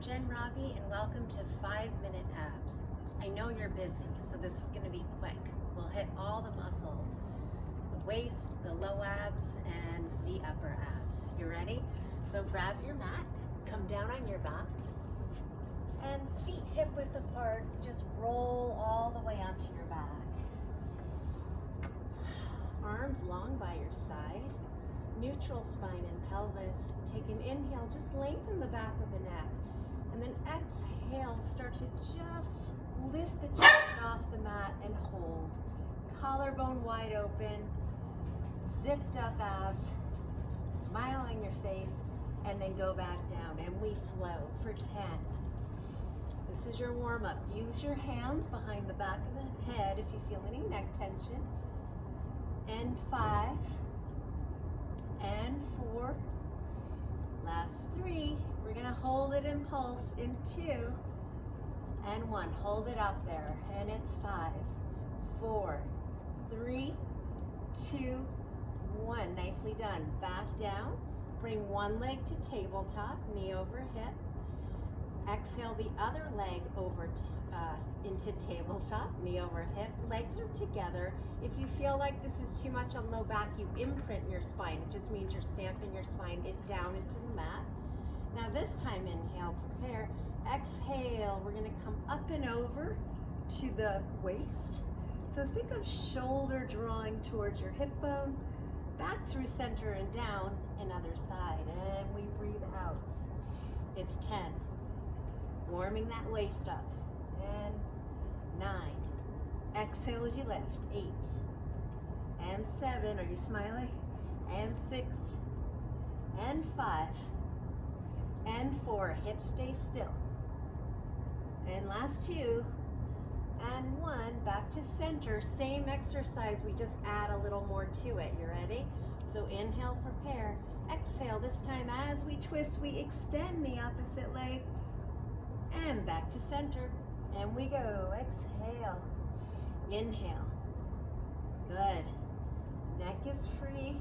Jen Raby, and welcome to 5-Minute Abs. I know you're busy, so this is going to be quick. We'll hit all the muscles, the waist, the low abs, and the upper abs. You ready? So grab your mat, come down on your back, and feet hip width apart. Just roll all the way onto your back. Arms long by your side. Neutral spine and pelvis. Take an inhale, just lengthen the back of the neck. And then exhale, start to just lift the chest off the mat and hold. Collarbone wide open, zipped up abs, smile on your face, and then go back down. And we flow for 10. This is your warm-up. Use your hands behind the back of the head if you feel any neck tension. And 5. And 4, last 3, we're going to hold it in pulse in 2, and 1, hold it out there, and it's 5, 4, 3, 2, 1, nicely done. Back down, bring one leg to tabletop, knee over hip, exhale the other leg over into tabletop, knee over hip, legs are together. If you feel like this is too much on low back, you imprint your spine. It just means you're stamping your spine down into the mat. Now this time, inhale, prepare, exhale, we're gonna come up and over to the waist. So think of shoulder drawing towards your hip bone, back through center and down, and other side, and we breathe out. It's 10. Warming that waist up. And 9. Exhale as you lift. 8. And 7. Are you smiling? And 6. And 5. And 4. Hips stay still. And last 2. And 1. Back to center. Same exercise. We just add a little more to it. You ready? So inhale, prepare. Exhale. This time as we twist, we extend the opposite leg. And back to center, and we go. Exhale, inhale, good. Neck is free,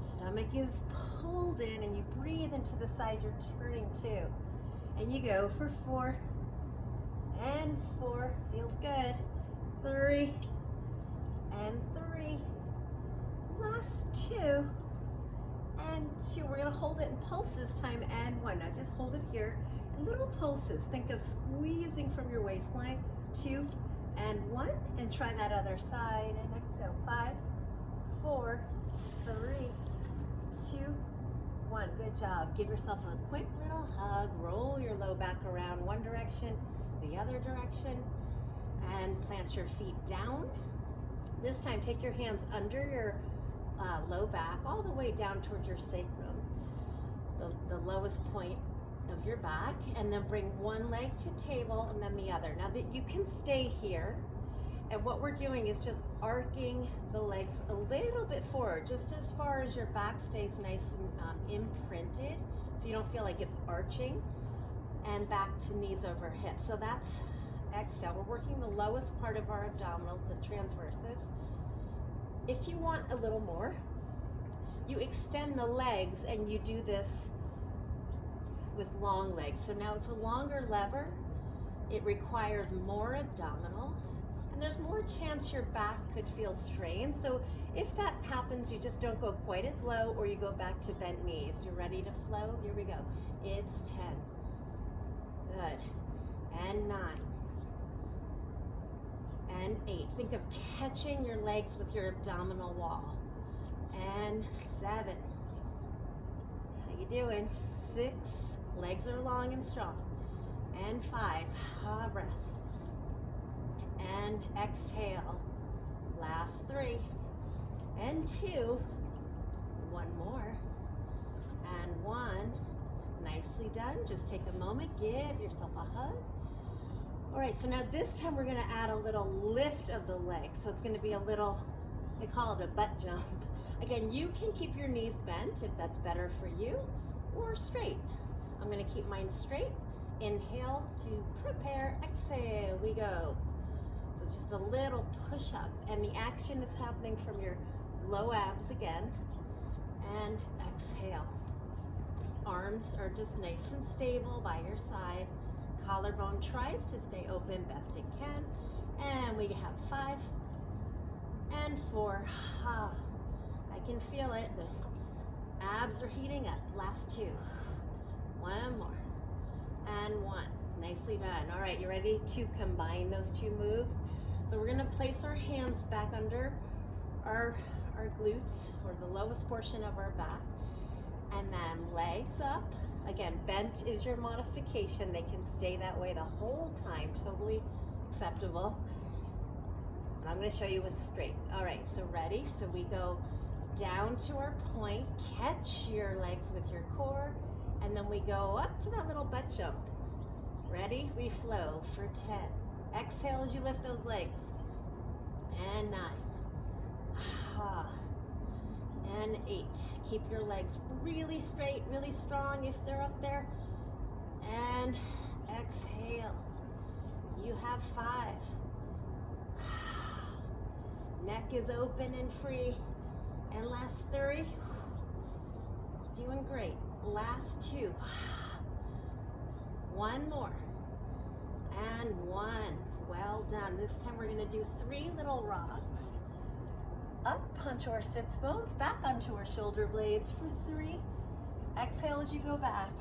stomach is pulled in, and you breathe into the side you're turning to. And you go for 4, and 4, feels good. 3, and 3, last 2, and 2. We're gonna hold it in pulse this time, and 1. Now just hold it here. Little pulses. Think of squeezing from your waistline. 2 and 1, and try that other side. And exhale. 5, 4, 3, 2, 1. Good job. Give yourself a quick little hug. Roll your low back around one direction, the other direction, and plant your feet down. This time, take your hands under your low back, all the way down towards your sacrum, the lowest point of your back, and then bring one leg to table and then the other. Now that you can stay here, and what we're doing is just arcing the legs a little bit forward, just as far as your back stays nice and imprinted, so you don't feel like it's arching, and back to knees over hips. So that's exhale. We're working the lowest part of our abdominals, the transverses. If you want a little more, you extend the legs and you do this with long legs. So now it's a longer lever. It requires more abdominals, and there's more chance your back could feel strained. So if that happens, you just don't go quite as low, or you go back to bent knees. You're ready to flow? Here we go. It's 10. Good. And 9. And 8. Think of catching your legs with your abdominal wall. And 7. How you doing? 6. Legs are long and strong. And 5, breath. And exhale. Last 3. And 2. 1 more. And 1. Nicely done. Just take a moment, give yourself a hug. All right, so now this time we're gonna add a little lift of the legs. So it's gonna be a little, I call it a butt jump. Again, you can keep your knees bent if that's better for you, or straight. I'm going to keep mine straight. Inhale to prepare. Exhale, we go. So it's just a little push up, and the action is happening from your low abs again. And exhale. arms are just nice and stable by your side. Collarbone tries to stay open best it can. And we have 5 and 4. I can feel it. The abs are heating up. Last 2. 1 more. And 1. Nicely done. All right, you ready to combine those 2 moves? So we're gonna place our hands back under our glutes, or the lowest portion of our back, and then legs up. Again, bent is your modification. They can stay that way the whole time, totally acceptable. And I'm gonna show you with straight. All right, so ready? So we go down to our point, catch your legs with your core, and then we go up to that little butt jump. Ready? We flow for 10. Exhale as you lift those legs. And 9. And 8. Keep your legs really straight, really strong if they're up there. And exhale. You have 5. Neck is open and free. And last 3. Doing great. Last 2. 1 more. And 1. Well done. This time we're going to do 3 little rocks. Up onto our sits bones, back onto our shoulder blades for 3. Exhale as you go back.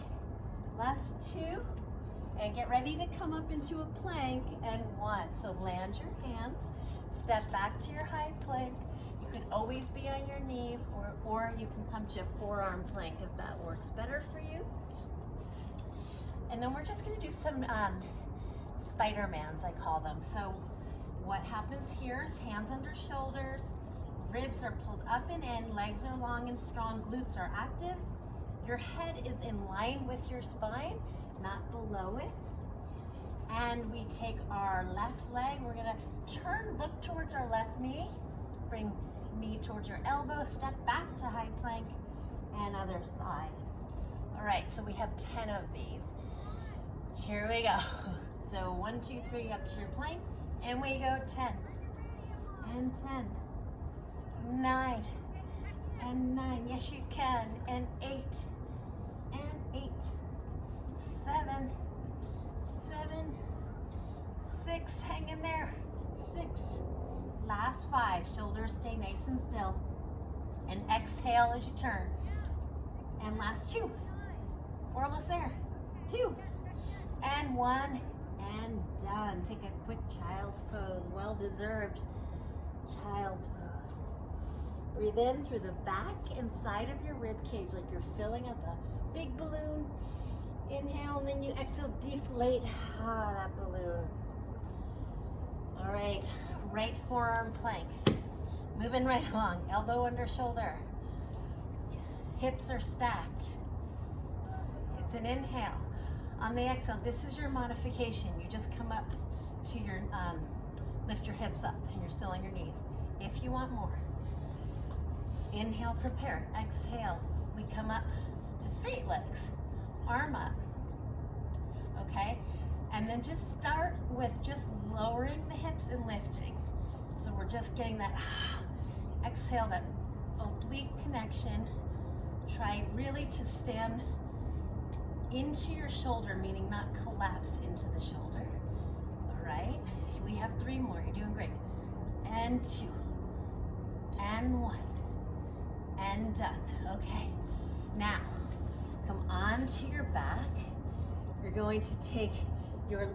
Last 2. And get ready to come up into a plank, and 1. So land your hands, step back to your high plank. You can always be on your knees, or you can come to a forearm plank if that works better for you. And then we're just going to do some Spider-Mans, I call them. So what happens here is hands under shoulders, ribs are pulled up and in, legs are long and strong, glutes are active. Your head is in line with your spine, not below it. And we take our left leg, we're gonna turn, look towards our left knee, bring knee towards your elbow, step back to high plank, and other side. All right, so we have 10 of these. Here we go. So 1, 2, 3, up to your plank, and we go 10, and 10, 9, and 9, yes you can, and 8, and 8, 7, 7, 6, hang in there, 6, last 5, shoulders stay nice and still, and exhale as you turn, and last 2, we're almost there, 2, and 1, and done. Take a quick child's pose, well deserved child's pose. Breathe in through the back and side of your rib cage like you're filling up a big balloon. Inhale, and then you exhale, deflate that balloon. All right, right forearm plank. Moving right along, elbow under shoulder. Hips are stacked. It's an inhale. On the exhale, this is your modification. You just come up to your, lift your hips up, and you're still on your knees. If you want more, inhale, prepare. Exhale, we come up to straight legs, arm up, okay? And then just start with just lowering the hips and lifting. So we're just getting that, exhale, that oblique connection. Try really to stand into your shoulder, meaning not collapse into the shoulder. All right, we have 3 more, you're doing great. And 2, and 1, and done. Okay, now come onto your back. You're going to take your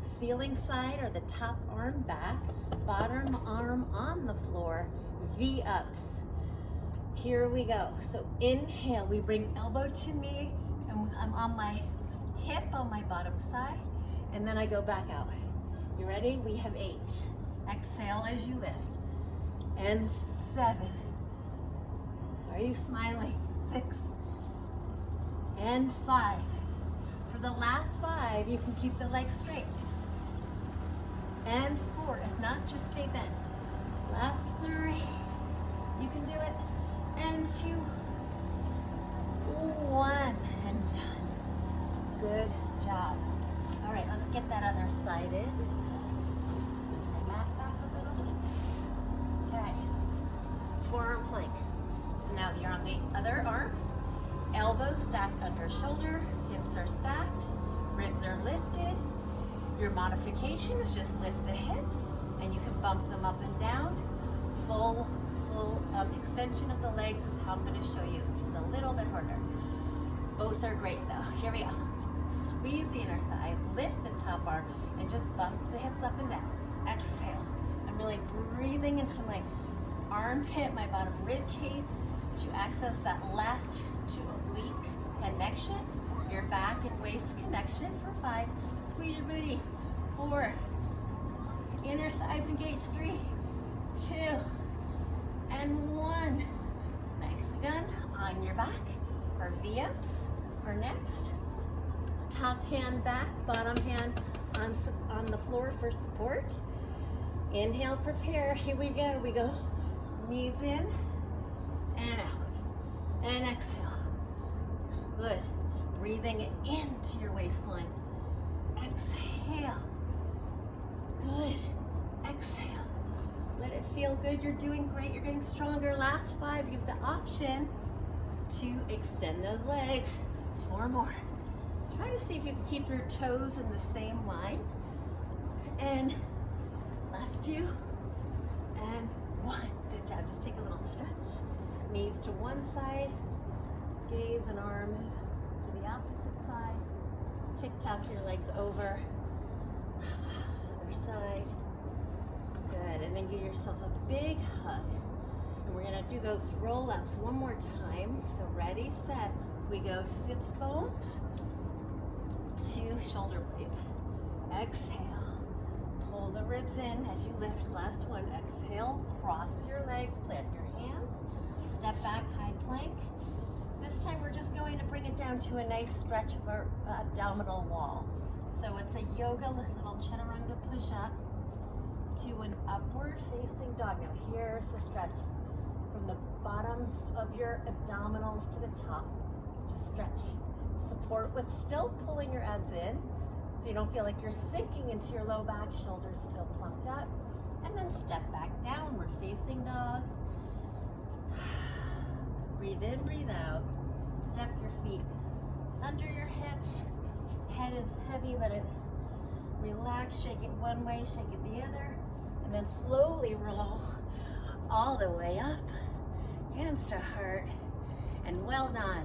ceiling side or the top arm back, bottom arm on the floor, V-ups. Here we go. So inhale, we bring elbow to knee, and I'm on my hip on my bottom side, and then I go back out. You ready? We have 8. Exhale as you lift. And 7. Are you smiling? 6. And 5. For the last 5, you can keep the legs straight. And 4. If not, just stay bent. Last 3. You can do it. And 2. 1. And done. Good job. All right, let's get that other side in. Let's move my mat back a little. Okay. Forearm plank. So now you're on the other arm, Elbows stacked under shoulder, hips are stacked, ribs are lifted. Your modification is just lift the hips, and you can bump them up and down. Full extension of the legs is how I'm going to show you. It's just a little bit harder. Both are great though. Here we go. Squeeze the inner thighs, lift the top arm, and just bump the hips up and down. Exhale. I'm really breathing into my armpit, my bottom rib cage, to access that lat to oblique connection, your back and waist connection for 5. Squeeze your booty. 4. Inner thighs engaged. 3, 2, and 1. Nicely done. On your back. Our V-ups are next. Top hand back, bottom hand on the floor for support. Inhale, prepare. Here we go. We go knees in and out. And exhale. Good. Breathing into your waistline. Exhale. Good. Exhale. Let it feel good. You're doing great. You're getting stronger. Last 5. You have the option to extend those legs. 4 more. Try to see if you can keep your toes in the same line. And last 2. And 1. Good job. Just take a little stretch. Knees to one side. Gaze and arm to the opposite side. Tick-tock your legs over. Other side. Good. And then give yourself a big hug. And we're going to do those roll-ups one more time. So ready, set. We go sits bones to shoulder blades. Exhale. Pull the ribs in as you lift. Last one. Exhale. Cross your legs. Plant your hands. Step back, high plank. This time we're just going to bring it down to a nice stretch of our abdominal wall. So it's a yoga little chaturanga push-up to an upward facing dog. Now here's the stretch from the bottom of your abdominals to the top. Just stretch. Support with still pulling your abs in so you don't feel like you're sinking into your low back, shoulders still plunked up. And then step back, downward facing dog. Breathe in, breathe out. Step your feet under your hips. Head is heavy, let it relax. Shake it one way, shake it the other. And then slowly roll all the way up. Hands to heart. And well done.